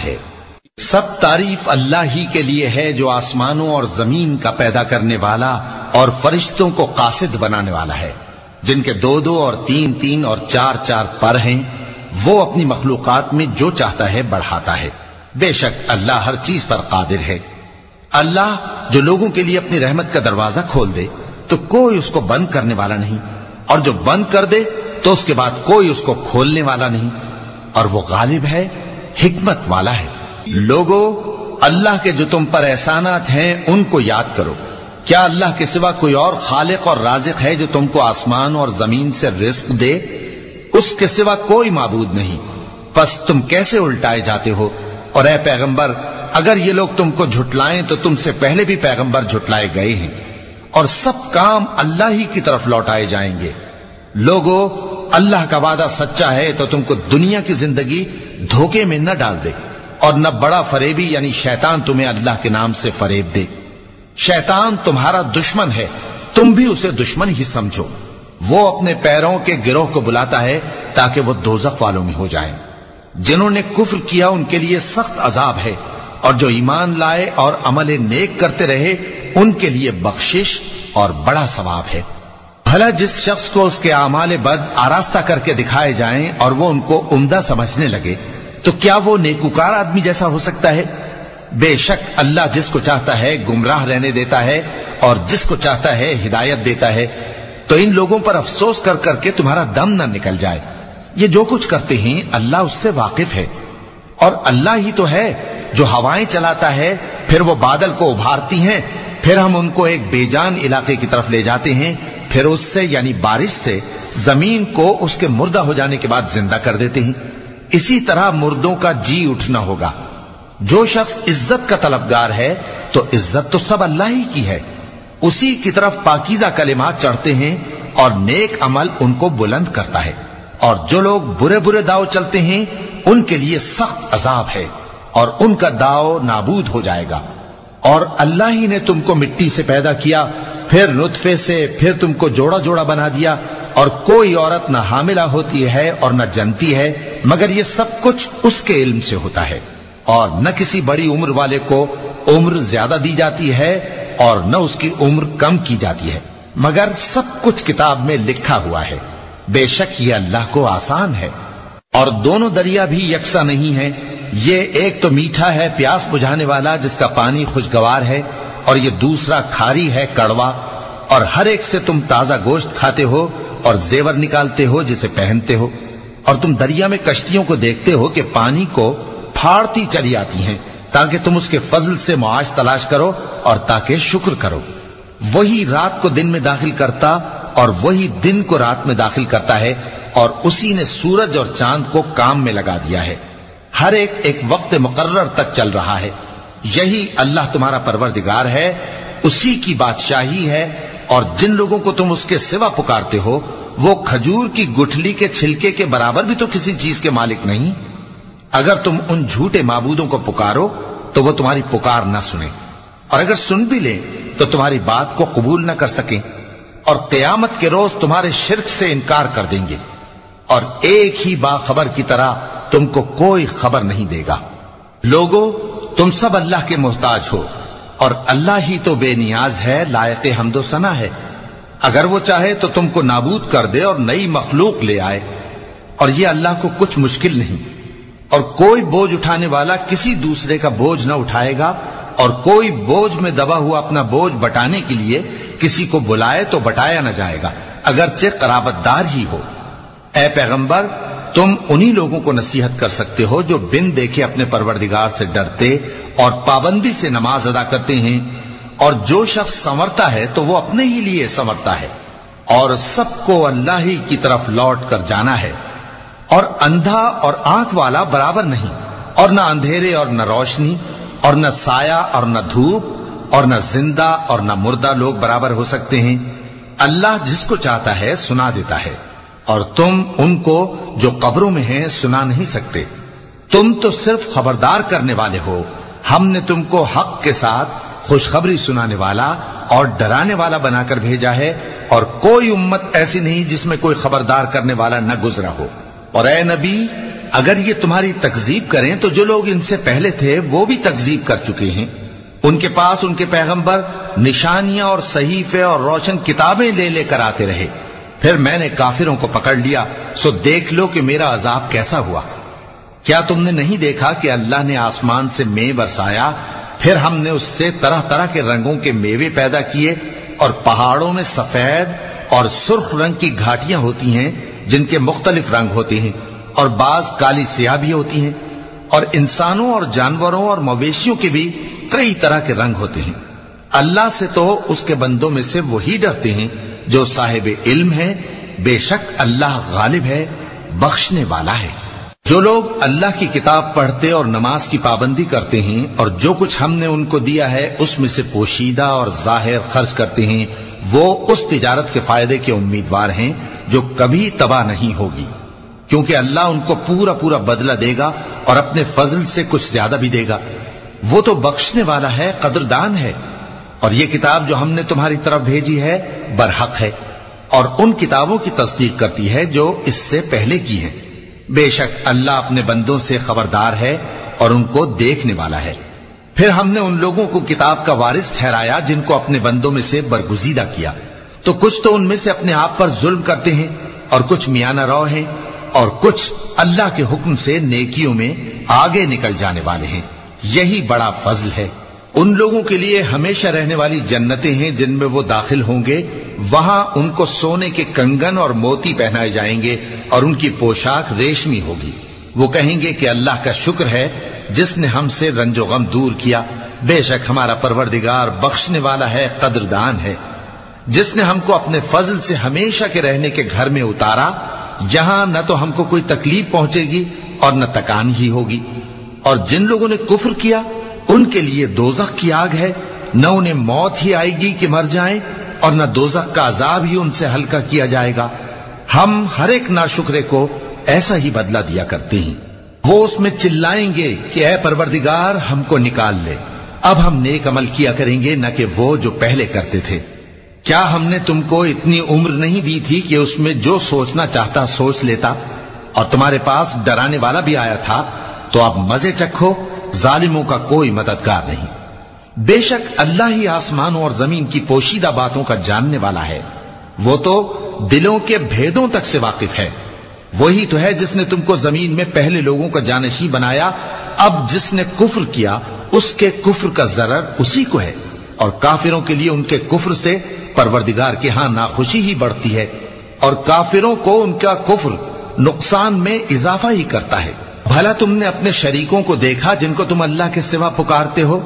ہے۔ سب تعریف اللہ ہی کے لیے ہے جو آسمانوں اور زمین کا پیدا کرنے والا اور فرشتوں کو قاصد بنانے والا ہے، جن کے 2 اور 3 اور 4 پر ہیں۔ وہ اپنی مخلوقات میں جو چاہتا ہے بڑھاتا ہے، بے شک اللہ ہر چیز پر قادر ہے۔ اللہ جو لوگوں کے لیے اپنی رحمت کا دروازہ کھول دے تو کوئی اس کو بند کرنے والا نہیں، اور جو بند کر دے تو اس کے بعد کوئی اس کو کھولنے والا نہیں، اور وہ غالب ہے، حکمت والا ہے۔ لوگو، اللہ کے جو تم پر احسانات ہیں ان کو یاد کرو۔ کیا اللہ کے سوا کوئی اور خالق اور رازق ہے جو تم کو آسمان اور زمین سے رزق دے؟ اس کے سوا کوئی معبود نہیں، پس تم کیسے الٹائے جاتے ہو؟ اور اے پیغمبر، اگر یہ لوگ تم کو جھٹلائیں تو تم سے پہلے بھی پیغمبر جھٹلائے گئے ہیں، اور سب کام اللہ ہی کی طرف لوٹائے جائیں گے۔ لوگو، اللہ کا وعدہ سچا ہے تو تم کو دنیا کی زندگی دھوکے میں نہ ڈال دے، اور نہ بڑا فریبی یعنی شیطان تمہیں اللہ کے نام سے فریب دے۔ شیطان تمہارا دشمن ہے، تم بھی اسے دشمن ہی سمجھو۔ وہ اپنے پیروں کے گروہ کو بلاتا ہے تاکہ وہ دوزخ والوں میں ہو جائیں۔ جنہوں نے کفر کیا ان کے لیے سخت عذاب ہے، اور جو ایمان لائے اور عمل نیک کرتے رہے ان کے لیے بخشش اور بڑا ثواب ہے۔ بھلا جس شخص کو اس کے اعمال بد آراستہ کر کے دکھائے جائیں اور وہ ان کو عمدہ سمجھنے لگے تو کیا وہ نیکوکار آدمی جیسا ہو سکتا ہے؟ بے شک اللہ جس کو چاہتا ہے گمراہ رہنے دیتا ہے اور جس کو چاہتا ہے ہدایت دیتا ہے۔ تو ان لوگوں پر افسوس کر کر کے تمہارا دم نہ نکل جائے۔ یہ جو کچھ کرتے ہیں اللہ اس سے واقف ہے، اور اللہ ہی تو ہے جو ہوائیں چلاتا ہے، پھر وہ بادل کو ابھارتی ہیں، پھر ہم ان کو ایک بے جان علاقے کی طرف لے جاتے ہیں، پھر اس سے یعنی بارش سے زمین کو اس کے مردہ ہو جانے کے بعد زندہ کر دیتے ہیں۔ اسی طرح مردوں کا جی اٹھنا ہوگا۔ جو شخص عزت کا طلبگار ہے تو عزت تو سب اللہ ہی کی ہے، اسی کی طرف پاکیزہ کلمات چڑھتے ہیں اور نیک عمل ان کو بلند کرتا ہے، اور جو لوگ برے برے داؤ چلتے ہیں ان کے لیے سخت عذاب ہے، اور ان کا داؤ نابود ہو جائے گا۔ اور اللہ ہی نے تم کو مٹی سے پیدا کیا، پھر نطفے سے، پھر تم کو جوڑا جوڑا بنا دیا، اور کوئی عورت نہ حاملہ ہوتی ہے اور نہ جنتی ہے مگر یہ سب کچھ اس کے علم سے ہوتا ہے، اور نہ کسی بڑی عمر والے کو عمر زیادہ دی جاتی ہے اور نہ اس کی عمر کم کی جاتی ہے، مگر سب کچھ کتاب میں لکھا ہوا ہے۔ بے شک یہ اللہ کو آسان ہے۔ اور دونوں دریا بھی یکساں نہیں ہیں، یہ ایک تو میٹھا ہے پیاس بجھانے والا جس کا پانی خوشگوار ہے، اور یہ دوسرا کھاری ہے کڑوا، اور ہر ایک سے تم تازہ گوشت کھاتے ہو اور زیور نکالتے ہو جسے پہنتے ہو، اور تم دریا میں کشتیوں کو دیکھتے ہو کہ پانی کو پھاڑتی چلی آتی ہیں تاکہ تم اس کے فضل سے معاش تلاش کرو اور تاکہ شکر کرو۔ وہی رات کو دن میں داخل کرتا اور وہی دن کو رات میں داخل کرتا ہے، اور اسی نے سورج اور چاند کو کام میں لگا دیا ہے، ہر ایک ایک وقت مقرر تک چل رہا ہے۔ یہی اللہ تمہارا پروردگار ہے، اسی کی بادشاہی ہے، اور جن لوگوں کو تم اس کے سوا پکارتے ہو وہ کھجور کی گٹھلی کے چھلکے کے برابر بھی تو کسی چیز کے مالک نہیں۔ اگر تم ان جھوٹے معبودوں کو پکارو تو وہ تمہاری پکار نہ سنیں، اور اگر سن بھی لیں تو تمہاری بات کو قبول نہ کر سکیں، اور قیامت کے روز تمہارے شرک سے انکار کر دیں گے، اور ایک ہی باخبر کی طرح تم کو کوئی خبر نہیں دے گا۔ لوگو، تم سب اللہ کے محتاج ہو، اور اللہ ہی تو بے نیاز ہے، لائق حمد و ثنا ہے۔ اگر وہ چاہے تو تم کو نابود کر دے اور نئی مخلوق لے آئے، اور یہ اللہ کو کچھ مشکل نہیں۔ اور کوئی بوجھ اٹھانے والا کسی دوسرے کا بوجھ نہ اٹھائے گا، اور کوئی بوجھ میں دبا ہوا اپنا بوجھ بٹانے کے لیے کسی کو بلائے تو بٹایا نہ جائے گا، اگرچہ قرابت دار ہی ہو۔ اے پیغمبر، تم انہی لوگوں کو نصیحت کر سکتے ہو جو بن دیکھے اپنے پروردگار سے ڈرتے اور پابندی سے نماز ادا کرتے ہیں، اور جو شخص سنورتا ہے تو وہ اپنے ہی لیے سنورتا ہے، اور سب کو اللہ ہی کی طرف لوٹ کر جانا ہے۔ اور اندھا اور آنکھ والا برابر نہیں، اور نہ اندھیرے اور نہ روشنی، اور نہ سایہ اور نہ دھوپ، اور نہ زندہ اور نہ مردہ لوگ برابر ہو سکتے ہیں۔ اللہ جس کو چاہتا ہے سنا دیتا ہے، اور تم ان کو جو قبروں میں ہیں سنا نہیں سکتے۔ تم تو صرف خبردار کرنے والے ہو، ہم نے تم کو حق کے ساتھ خوشخبری سنانے والا اور ڈرانے والا بنا کر بھیجا ہے، اور کوئی امت ایسی نہیں جس میں کوئی خبردار کرنے والا نہ گزرا ہو۔ اور اے نبی، اگر یہ تمہاری تکذیب کریں تو جو لوگ ان سے پہلے تھے وہ بھی تکذیب کر چکے ہیں. ان کے پاس ان کے پیغمبر نشانیاں اور صحیفے اور روشن کتابیں لے لے کر آتے رہے. پھر میں نے کافروں کو پکڑ لیا، سو دیکھ لو کہ میرا عذاب کیسا ہوا. کیا تم نے نہیں دیکھا کہ اللہ نے آسمان سے مے برسایا، پھر ہم نے اس سے طرح طرح کے رنگوں کے میوے پیدا کیے، اور پہاڑوں میں سفید اور سرخ رنگ کی گھاٹیاں ہوتی ہیں جن کے مختلف رنگ ہوتے ہیں، اور بعض کالی سیاہ بھی ہوتی ہیں، اور انسانوں اور جانوروں اور مویشیوں کے بھی کئی طرح کے رنگ ہوتے ہیں. اللہ سے تو اس کے بندوں میں سے وہی ڈرتے ہیں جو صاحب علم ہے. بے شک اللہ غالب ہے، بخشنے والا ہے. جو لوگ اللہ کی کتاب پڑھتے اور نماز کی پابندی کرتے ہیں اور جو کچھ ہم نے ان کو دیا ہے اس میں سے پوشیدہ اور ظاہر خرچ کرتے ہیں، وہ اس تجارت کے فائدے کے امیدوار ہیں جو کبھی تباہ نہیں ہوگی، کیونکہ اللہ ان کو پورا پورا بدلہ دے گا اور اپنے فضل سے کچھ زیادہ بھی دے گا. وہ تو بخشنے والا ہے، قدردان ہے. اور یہ کتاب جو ہم نے تمہاری طرف بھیجی ہے برحق ہے، اور ان کتابوں کی تصدیق کرتی ہے جو اس سے پہلے کی ہیں. بے شک اللہ اپنے بندوں سے خبردار ہے اور ان کو دیکھنے والا ہے. پھر ہم نے ان لوگوں کو کتاب کا وارث ٹھہرایا جن کو اپنے بندوں میں سے برگزیدہ کیا، تو کچھ تو ان میں سے اپنے آپ پر ظلم کرتے ہیں اور کچھ میانہ رو ہیں، اور کچھ اللہ کے حکم سے نیکیوں میں آگے نکل جانے والے ہیں. یہی بڑا فضل ہے. ان لوگوں کے لیے ہمیشہ رہنے والی جنتیں ہیں جن میں وہ داخل ہوں گے. وہاں ان کو سونے کے کنگن اور موتی پہنائے جائیں گے اور ان کی پوشاک ریشمی ہوگی. وہ کہیں گے کہ اللہ کا شکر ہے جس نے ہم سے رنج و غم دور کیا. بے شک ہمارا پروردگار بخشنے والا ہے، قدردان ہے. جس نے ہم کو اپنے فضل سے ہمیشہ کے رہنے کے گھر میں اتارا، یہاں نہ تو ہم کو کوئی تکلیف پہنچے گی اور نہ تکان ہی ہوگی. اور جن لوگوں نے کفر کیا ان کے لیے دوزخ کی آگ ہے، نہ انہیں موت ہی آئے گی کہ مر جائیں، اور نہ دوزخ کا عذاب ہی ان سے ہلکا کیا جائے گا. ہم ہر ایک ناشکرے کو ایسا ہی بدلہ دیا کرتے ہیں. وہ اس میں چلائیں گے کہ اے پروردگار ہم کو نکال لے، اب ہم نیک عمل کیا کریں گے نہ کہ وہ جو پہلے کرتے تھے. کیا ہم نے تم کو اتنی عمر نہیں دی تھی کہ اس میں جو سوچنا چاہتا سوچ لیتا، اور تمہارے پاس ڈرانے والا بھی آیا تھا؟ تو اب مزے چکھو، ظالموں کا کوئی مددگار نہیں. بے شک اللہ ہی آسمانوں اور زمین کی پوشیدہ باتوں کا جاننے والا ہے. وہ تو دلوں کے بھیدوں تک سے واقف ہے. وہی تو ہے جس نے تم کو زمین میں پہلے لوگوں کا جانشین بنایا. اب جس نے کفر کیا اس کے کفر کا ضرر اسی کو ہے، اور کافروں کے لیے ان کے کفر سے پروردگار کے ہاں ناخوشی ہی بڑھتی ہے، اور کافروں کو ان کا کفر نقصان میں اضافہ ہی کرتا ہے. بھلا تم نے اپنے شریکوں کو دیکھا جن کو تم اللہ کے سوا پکارتے ہو؟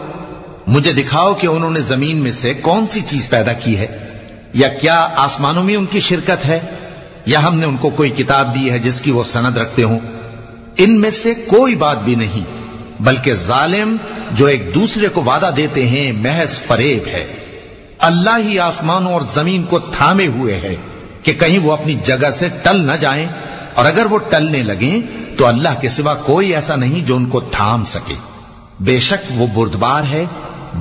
مجھے دکھاؤ کہ انہوں نے زمین میں سے کون سی چیز پیدا کی ہے، یا کیا آسمانوں میں ان کی شرکت ہے، یا ہم نے ان کو کوئی کتاب دی ہے جس کی وہ سند رکھتے ہوں؟ ان میں سے کوئی بات بھی نہیں، بلکہ ظالم جو ایک دوسرے کو وعدہ دیتے ہیں محض فریب ہے. اللہ ہی آسمانوں اور زمین کو تھامے ہوئے ہے کہ کہیں وہ اپنی جگہ سے ٹل نہ جائیں، اور اگر وہ ٹلنے لگیں تو اللہ کے سوا کوئی ایسا نہیں جو ان کو تھام سکے. بے شک وہ بردبار ہے،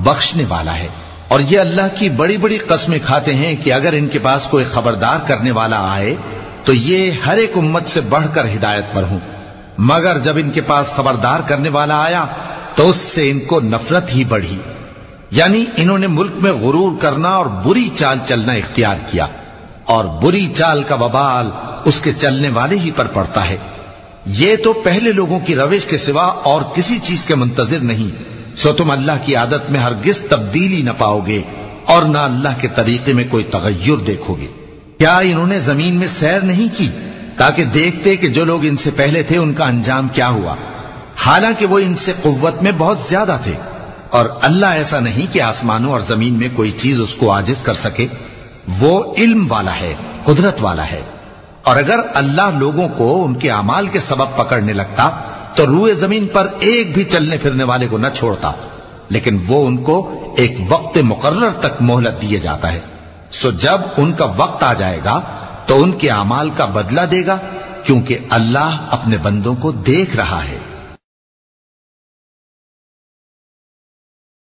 بخشنے والا ہے. اور یہ اللہ کی بڑی بڑی قسمیں کھاتے ہیں کہ اگر ان کے پاس کوئی خبردار کرنے والا آئے تو یہ ہر ایک امت سے بڑھ کر ہدایت پر ہوں، مگر جب ان کے پاس خبردار کرنے والا آیا تو اس سے ان کو نفرت ہی بڑھی. یعنی انہوں نے ملک میں غرور کرنا اور بری چال چلنا اختیار کیا، اور بری چال کا وبال اس کے چلنے والے ہی پر پڑتا ہے. یہ تو پہلے لوگوں کی روش کے سوا اور کسی چیز کے منتظر نہیں، سو تم اللہ کی عادت میں ہرگز تبدیلی نہ پاؤ گے اور نہ اللہ کے طریقے میں کوئی تغیر دیکھو گے. کیا انہوں نے زمین میں سیر نہیں کی تاکہ دیکھتے کہ جو لوگ ان سے پہلے تھے ان کا انجام کیا ہوا، حالانکہ وہ ان سے قوت میں بہت زیادہ تھے. اور اللہ ایسا نہیں کہ آسمانوں اور زمین میں کوئی چیز اس کو عاجز کر سکے. وہ علم والا ہے، قدرت والا ہے. اور اگر اللہ لوگوں کو ان کے اعمال کے سبب پکڑنے لگتا تو روئے زمین پر ایک بھی چلنے پھرنے والے کو نہ چھوڑتا، لیکن وہ ان کو ایک وقت مقرر تک مہلت دیے جاتا ہے. سو جب ان کا وقت آ جائے گا تو ان کے اعمال کا بدلہ دے گا، کیونکہ اللہ اپنے بندوں کو دیکھ رہا ہے.